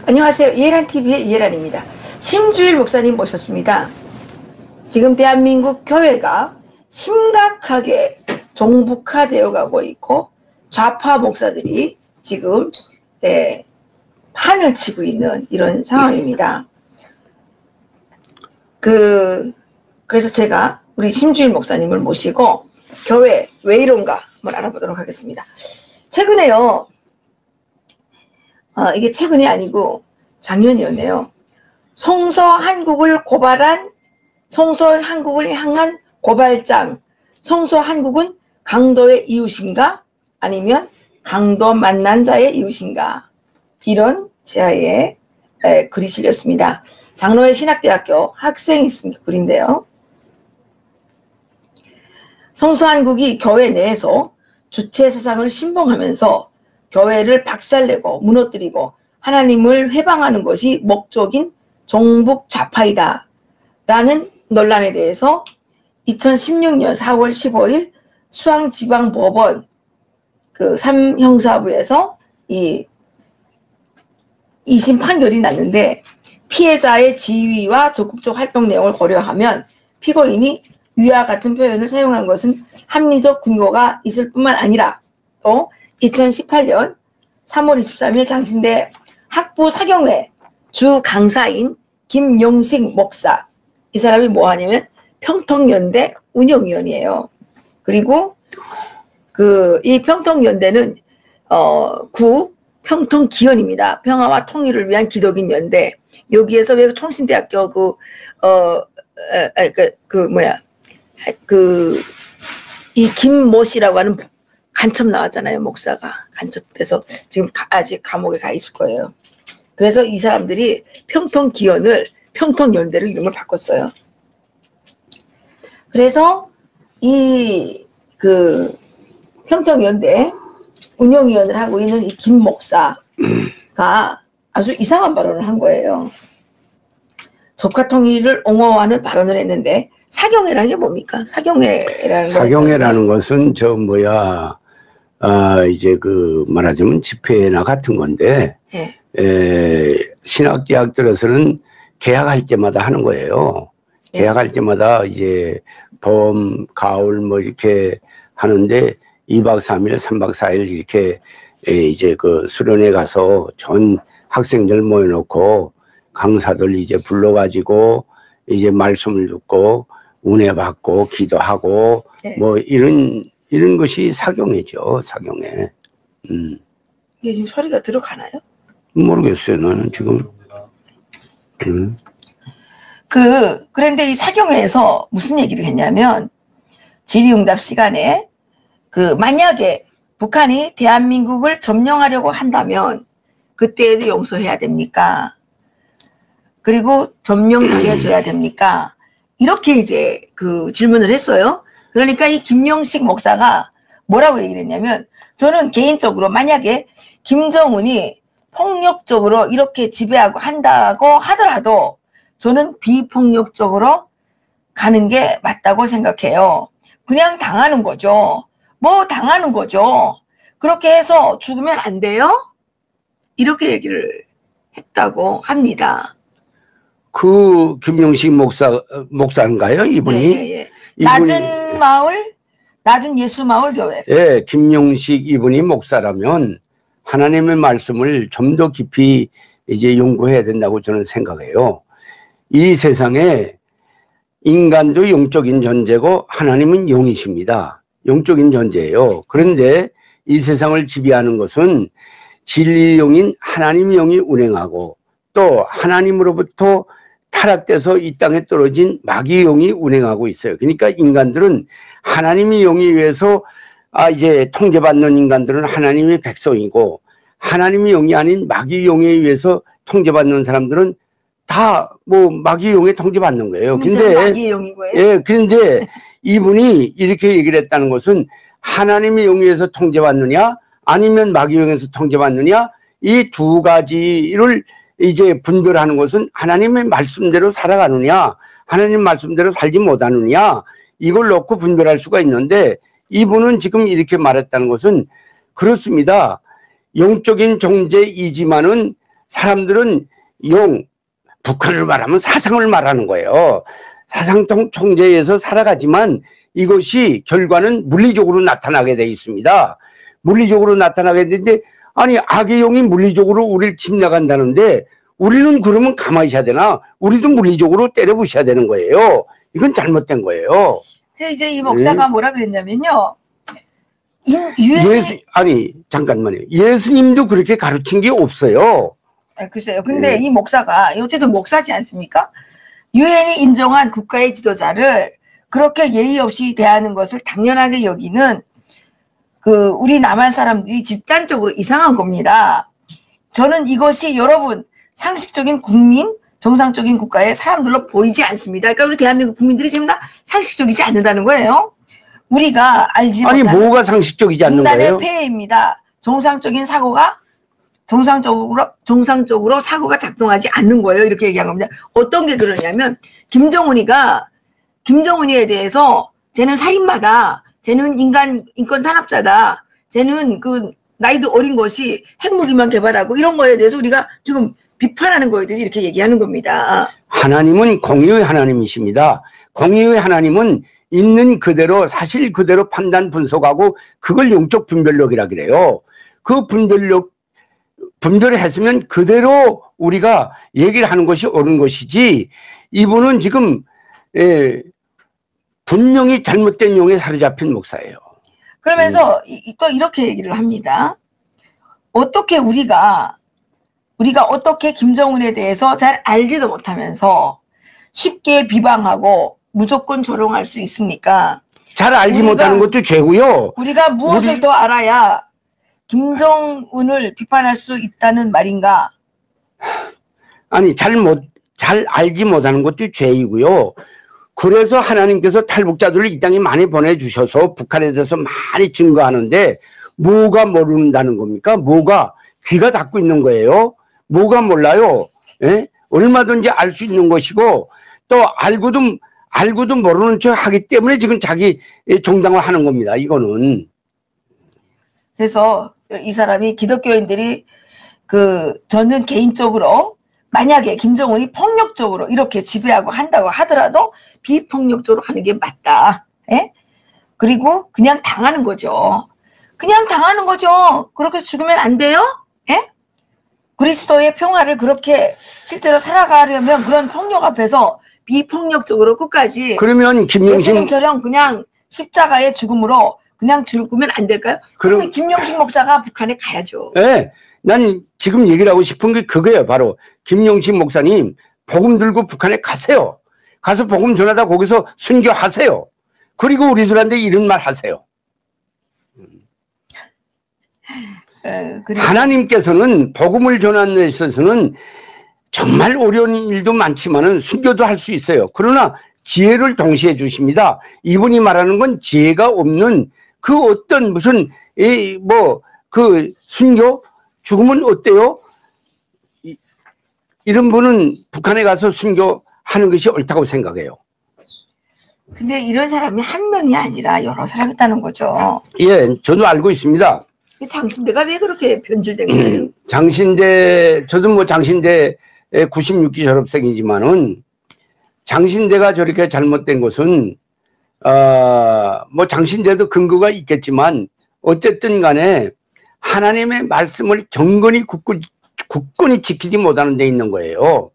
안녕하세요. 이해란TV의 이해란입니다. 심주일 목사님 모셨습니다. 지금 대한민국 교회가 심각하게 종북화되어 가고 있고 좌파 목사들이 지금 판을 치고 있는 이런 상황입니다. 그래서 제가 우리 심주일 목사님을 모시고 교회 왜 이런가 한번 알아보도록 하겠습니다. 최근에요. 이게 최근이 아니고 작년이었네요. 성서한국을 고발한 성서한국을 향한 고발장. 성서한국은 강도의 이웃인가? 아니면 강도 만난 자의 이웃인가? 이런 제하에 글이 실렸습니다. 장로회 신학대학교 학생이 쓴 글인데요. 성서한국이 교회 내에서 주체 사상을 신봉하면서 교회를 박살내고 무너뜨리고 하나님을 회방하는 것이 목적인 종북 좌파이다 라는 논란에 대해서 2016년 4월 15일 수원지방법원 3형사부에서 2심 판결이 났는데, 피해자의 지위와 적극적 활동 내용을 고려하면 피고인이 위와 같은 표현을 사용한 것은 합리적 근거가 있을 뿐만 아니라 또 2018년 3월 23일 장신대 학부 사경회 주 강사인 김용식 목사, 이 사람이 뭐 하냐면 평통연대 운영위원이에요. 그리고 이 평통연대는 구 평통기원입니다. 평화와 통일을 위한 기독인 연대. 여기에서 왜 총신대학교 이 김모 씨라고 하는 간첩 나왔잖아요. 목사가 간첩돼서 지금 아직 감옥에 가 있을 거예요. 그래서 이 사람들이 평통기원을 평통연대로 이름을 바꿨어요. 그래서 이 평통연대 운영위원을 하고 있는 이 김 목사가 아주 이상한 발언을 한 거예요. 적화통일을 옹호하는 발언을 했는데, 사경회라는 게 뭡니까? 사경회라는 것은 이제 말하자면 집회나 같은 건데, 네. 신학대학 들어서는 개학할 때마다 하는 거예요. 네. 개학할 때마다 이제 봄, 가을 이렇게 하는데 2박 3일, 3박 4일 이렇게 이제 수련회 가서 전 학생들 모여놓고 강사들 이제 불러가지고 이제 말씀을 듣고 은혜 받고 기도하고 네. 이런 것이 사경회죠, 사경회. 이게 지금 소리가 들어가나요? 모르겠어요, 나는 지금. 그런데 이 사경회에서 무슨 얘기를 했냐면, 질의응답 시간에 만약에 북한이 대한민국을 점령하려고 한다면 그때에도 용서해야 됩니까? 그리고 점령당해줘야 됩니까? 이렇게 이제 질문을 했어요. 그러니까 이 김용식 목사가 뭐라고 얘기를 했냐면, 저는 개인적으로 만약에 김정은이 폭력적으로 이렇게 지배하고 한다고 하더라도 저는 비폭력적으로 가는 게 맞다고 생각해요. 그냥 당하는 거죠. 당하는 거죠. 그렇게 해서 죽으면 안 돼요? 이렇게 얘기를 했다고 합니다. 김용식 목사인가요, 이분이? 예. 낮은 예수마을 교회. 예, 김용식 이분이 목사라면 하나님의 말씀을 좀 더 깊이 이제 연구해야 된다고 저는 생각해요. 이 세상에 인간도 영적인 존재고 하나님은 영이십니다. 영적인 존재예요. 그런데 이 세상을 지배하는 것은 진리의 영인 하나님의 영이 운행하고, 또 하나님으로부터 타락돼서 이 땅에 떨어진 마귀의 영이 운행하고 있어요. 그러니까 인간들은 하나님의 영에 의해서 이제 통제받는 인간들은 하나님의 백성이고, 하나님의 영이 아닌 마귀의 영에 의해서 통제받는 사람들은 다 마귀의 영에 통제받는 거예요. 근데 마귀의 영이고요. 예, 그런데 이분이 이렇게 얘기를 했다는 것은 하나님의 영에 의해서 통제받느냐 아니면 마귀의 영에서 통제받느냐, 이 두 가지를 이제 분별하는 것은 하나님의 말씀대로 살아가느냐 하나님 말씀대로 살지 못하느냐, 이걸 놓고 분별할 수가 있는데, 이분은 지금 이렇게 말했다는 것은 그렇습니다. 영적인 존재이지만은 사람들은 북한을 말하면 사상을 말하는 거예요. 사상 총재에서 살아가지만 이것이 결과는 물리적으로 나타나게 돼 있습니다. 물리적으로 나타나게 되는데, 아니 악의 영이 물리적으로 우리를 침략한다는데 우리는 그러면 가만히 있어야 되나? 우리도 물리적으로 때려부셔야 되는 거예요. 이건 잘못된 거예요. 이제 이 목사가 뭐라 그랬냐면요. 아니 잠깐만요. 예수님도 그렇게 가르친 게 없어요. 글쎄요. 근데 이 목사가 어쨌든 목사지 않습니까? 유엔이 인정한 국가의 지도자를 그렇게 예의 없이 대하는 것을 당연하게 여기는 우리 남한 사람들이 집단적으로 이상한 겁니다. 저는 이것이 여러분 상식적인 국민, 정상적인 국가의 사람들로 보이지 않습니다. 그러니까 우리 대한민국 국민들이 지금 다 상식적이지 않는다는 거예요. 우리가 알지 못하는 아니 뭐가 상식적이지 않는 거예요? 인간의 폐해입니다. 정상적인 사고가 정상적으로 사고가 작동하지 않는 거예요. 이렇게 얘기한 겁니다. 어떤 게 그러냐면 김정은이에 대해서 쟤는 살인마다, 쟤는 인권 탄압자다, 쟤는 나이도 어린 것이 핵무기만 개발하고 이런 거에 대해서 우리가 지금 비판하는 거에 대해서 이렇게 얘기하는 겁니다. 하나님은 공의의 하나님이십니다. 공의의 하나님은 있는 그대로 사실 그대로 판단 분석하고 그걸 영적 분별력이라 그래요. 그 분별을 했으면 그대로 우리가 얘기를 하는 것이 옳은 것이지, 이분은 지금 분명히 잘못된 용에 사로잡힌 목사예요. 그러면서 또 이렇게 얘기를 합니다. 어떻게 우리가 어떻게 김정은에 대해서 잘 알지도 못하면서 쉽게 비방하고 무조건 조롱할 수 있습니까? 잘 알지 못하는 것도 죄고요. 우리가 무엇을 더 알아야 김정은을 비판할 수 있다는 말인가? 아니 잘 알지 못하는 것도 죄이고요. 그래서 하나님께서 탈북자들을 이 땅에 많이 보내주셔서 북한에 대해서 많이 증거하는데 뭐가 모른다는 겁니까? 뭐가 귀가 닫고 있는 거예요? 뭐가 몰라요? 예? 얼마든지 알 수 있는 것이고, 또 알고도 모르는 척 하기 때문에 지금 자기 정당을 하는 겁니다. 이거는. 그래서 이 사람이 기독교인들이 저는 개인적으로 만약에 김정은이 폭력적으로 이렇게 지배하고 한다고 하더라도 비폭력적으로 하는 게 맞다. 예? 그리고 그냥 당하는 거죠. 그냥 당하는 거죠. 그렇게 죽으면 안 돼요? 예? 그리스도의 평화를 그렇게 실제로 살아가려면 그런 폭력 앞에서 비폭력적으로 끝까지, 그러면 예수님처럼 그냥 십자가의 죽음으로 그냥 죽으면 안 될까요? 그러면 김용식 목사가 북한에 가야죠. 네, 난 지금 얘기를 하고 싶은 게 그거예요. 바로 김용식 목사님 복음 들고 북한에 가세요. 가서 복음 전하다 거기서 순교하세요. 그리고 우리들한테 이런 말 하세요. 하나님께서는 복음을 전하는 데 있어서는 정말 어려운 일도 많지만은 순교도 할 수 있어요. 그러나 지혜를 동시에 주십니다. 이분이 말하는 건 지혜가 없는 어떤 무슨 순교 죽으면 어때요? 이런 분은 북한에 가서 순교하는 것이 옳다고 생각해요. 근데 이런 사람이 한 명이 아니라 여러 사람이 있다는 거죠. 예, 저도 알고 있습니다. 장신대가 왜 그렇게 변질된 거예요? 저도 장신대 96기 졸업생이지만은 장신대가 저렇게 잘못된 것은 장신대도 근거가 있겠지만 어쨌든 간에 하나님의 말씀을 경건히 굳건히 지키지 못하는 데 있는 거예요.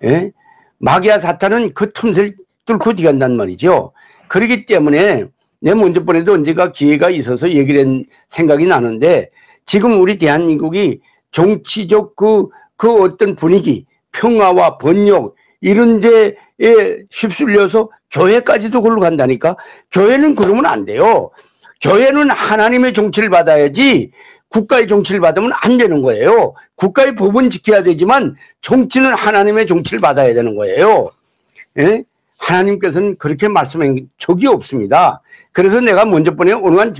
예? 마귀와 사탄은 그 틈새를 뚫고 들어간단 말이죠. 그렇기 때문에 내 먼저 번에도 언젠가 기회가 있어서 얘기를 한 생각이 나는데, 지금 우리 대한민국이 정치적 어떤 분위기, 평화와 번영 이런 데에 휩쓸려서 교회까지도 그걸로 간다니까. 교회는 그러면 안 돼요. 교회는 하나님의 정치를 받아야지 국가의 정치를 받으면 안 되는 거예요. 국가의 법은 지켜야 되지만 정치는 하나님의 정치를 받아야 되는 거예요. 예? 하나님께서는 그렇게 말씀한 적이 없습니다. 그래서 내가 먼저 번에 어느 한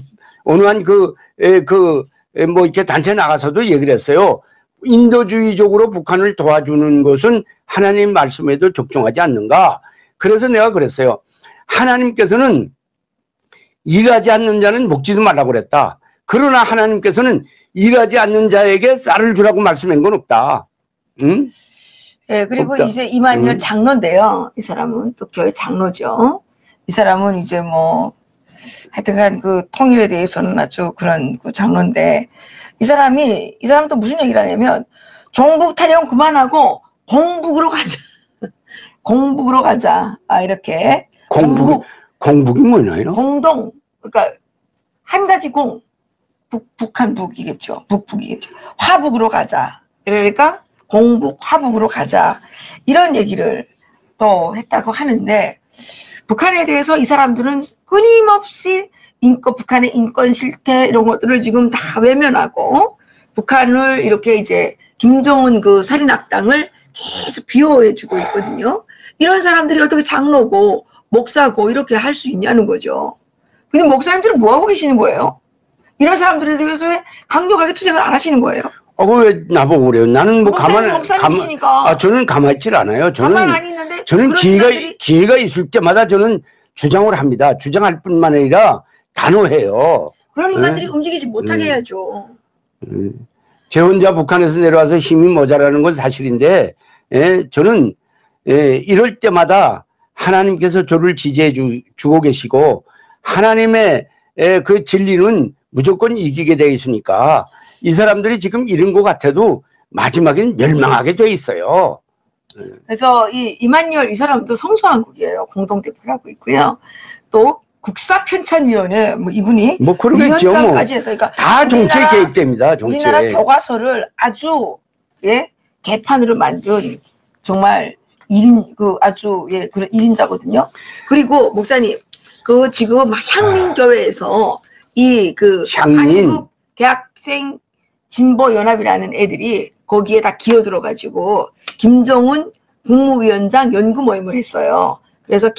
이렇게 단체 나가서도 얘기를 했어요. 인도주의적으로 북한을 도와주는 것은 하나님 말씀에도 적중하지 않는가. 그래서 내가 그랬어요. 하나님께서는 일하지 않는 자는 먹지도 말라고 그랬다. 그러나 하나님께서는 일하지 않는 자에게 쌀을 주라고 말씀한 건 없다. 응? 예, 그리고 없다. 이제 이만열 장로인데요. 이 사람은 또 교회 장로죠. 이 사람은 이제 뭐 하여튼간 그 통일에 대해서는 아주 그런 그 장로인데 이 사람도 무슨 얘기를 하냐면 종북 타령 그만하고 공북으로 가자. 공북으로 가자. 아, 이렇게. 공북이 뭐나요? 공동. 그러니까 한 가지 북한 북이겠죠. 북이겠죠. 화북으로 가자. 그러니까 공북 화북으로 가자. 이런 얘기를 또 했다고 하는데 북한에 대해서 이 사람들은 끊임없이 북한의 인권 실태 이런 것들을 지금 다 외면하고 북한을 이렇게 이제 김정은 그 살인악당을 계속 비호해주고 있거든요. 이런 사람들이 어떻게 장로고 목사고 이렇게 할 수 있냐는 거죠. 근데 목사님들은 뭐 하고 계시는 거예요? 이런 사람들에 대해서 왜 강력하게 투쟁을 안 하시는 거예요? 왜 나보고 그래요? 나는 뭐 목사님이시니까. 저는 가만히 있질 않아요. 가만 안 있는데. 저는 기회가 있을 때마다 저는 주장을 합니다. 주장할 뿐만 아니라 단호해요. 그런 인간들이 움직이지 못하게 해야죠. 제 혼자 북한에서 내려와서 힘이 모자라는 건 사실인데, 저는 이럴 때마다 하나님께서 저를 지지해 주고 계시고 하나님의 그 진리는 무조건 이기게 돼 있으니까 이 사람들이 지금 이런 것 같아도 마지막엔 멸망하게 돼 있어요. 그래서 이만열 이 사람도 성수한국이에요. 공동대표를 하고 있고요. 또 국사편찬위원회 이분이 뭐 그러겠죠. 위원장까지 해서 그러니까 다 정치에 개입됩니다. 정치에. 우리나라 교과서를 아주 개판으로 만든 정말 그런 1인자거든요. 그리고 목사님 지금 향민교회에서 한국 대학생 진보연합이라는 애들이 거기에 다 기어들어가지고 김정은 국무위원장 연구 모임을 했어요. 그래서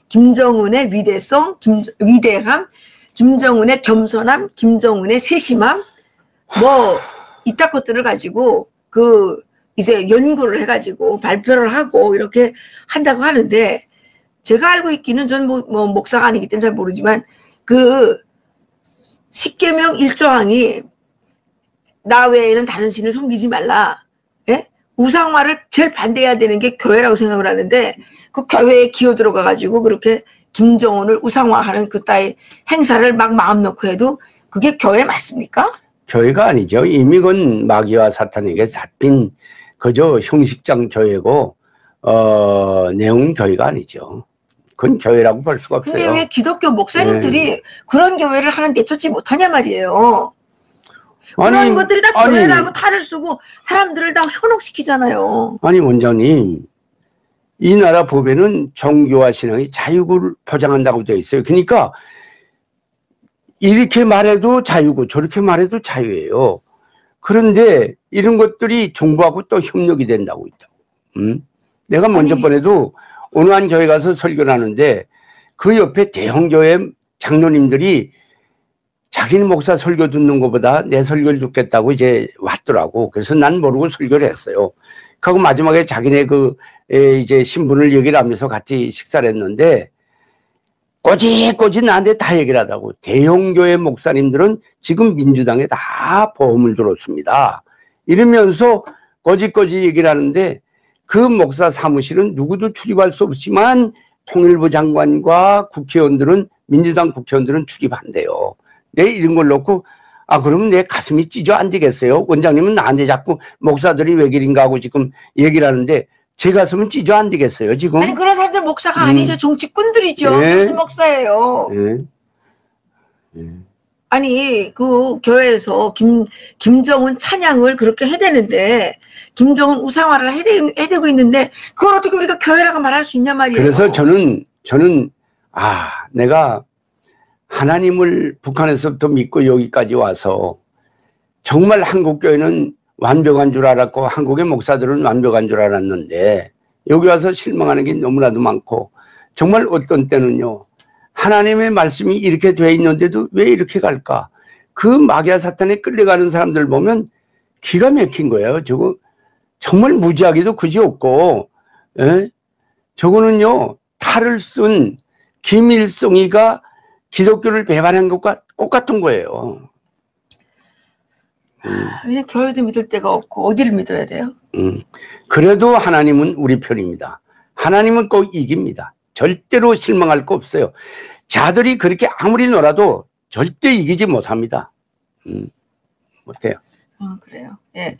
김정은의 위대함, 김정은의 겸손함, 김정은의 세심함, 이따 것들을 가지고 이제 연구를 해가지고 발표를 하고 이렇게 한다고 하는데 제가 알고 있기는 전 목사가 아니기 때문에 잘 모르지만 10계명 1조항이 나 외에는 다른 신을 섬기지 말라. 예? 우상화를 제일 반대해야 되는 게 교회라고 생각을 하는데 그 교회에 기어들어가가지고 그렇게 김정은을 우상화하는 그따위 행사를 막 마음 놓고 해도 그게 교회 맞습니까? 교회가 아니죠. 이미 그건 마귀와 사탄에게 잡힌 그저 형식장 교회고 내용은 교회가 아니죠. 그건 교회라고 볼 수가 없어요. 근데 왜 기독교 목사님들이 그런 교회를 하는 내쫓지 못하냐 말이에요. 그런 것들이 다 교회라고 탈을 쓰고 사람들을 다 현혹시키잖아요. 아니 원장님, 이 나라 법에는 종교와 신앙이 자유를 보장한다고 되어 있어요. 그러니까 이렇게 말해도 자유고 저렇게 말해도 자유예요. 그런데 이런 것들이 정부하고 또 협력이 된다고 있다고. 내가 먼저 번에도 어느 한 교회 가서 설교를 하는데 그 옆에 대형교회 장로님들이 자기는 목사 설교 듣는 것보다 내 설교를 듣겠다고 이제 왔더라고. 그래서 난 모르고 설교를 했어요. 그리고 마지막에 자기네 이제 신분을 얘기를 하면서 같이 식사를 했는데 꼬집꼬집 나한테 다 얘기를 하다고. 대형교회 목사님들은 지금 민주당에 다 보험을 들었습니다. 이러면서 꼬집꼬집 얘기를 하는데 그 목사 사무실은 누구도 출입할 수 없지만 통일부 장관과 국회의원들은 민주당 국회의원들은 출입한대요. 내 이런 걸 놓고 그러면 내 가슴이 찢어 안 되겠어요? 원장님은 나한테 자꾸 목사들이 왜 그런가 하고 지금 얘기를 하는데 제 가슴은 찢어 안 되겠어요 지금? 아니 그런 사람들 목사가 아니죠. 정치꾼들이죠. 무슨 목사예요. 아니 그 교회에서 김정은 찬양을 그렇게 해대는데 김정은 우상화를 해대고 있는데 그걸 어떻게 우리가 교회라고 말할 수 있냐 말이에요. 그래서 저는 내가 하나님을 북한에서부터 믿고 여기까지 와서 정말 한국 교회는 완벽한 줄 알았고 한국의 목사들은 완벽한 줄 알았는데 여기 와서 실망하는 게 너무나도 많고 정말 어떤 때는요 하나님의 말씀이 이렇게 돼 있는데도 왜 이렇게 갈까? 그 마귀와 사탄에 끌려가는 사람들 보면 기가 막힌 거예요. 저거 정말 무지하기도 그지없고 저거는요 탈을 쓴 김일성이가 기독교를 배반한 것과 똑같은 거예요. 그냥 교회도 믿을 데가 없고 어디를 믿어야 돼요? 그래도 하나님은 우리 편입니다. 하나님은 꼭 이깁니다. 절대로 실망할 거 없어요. 자들이 그렇게 아무리 놀아도 절대 이기지 못합니다. 못해요. 그래요. 예.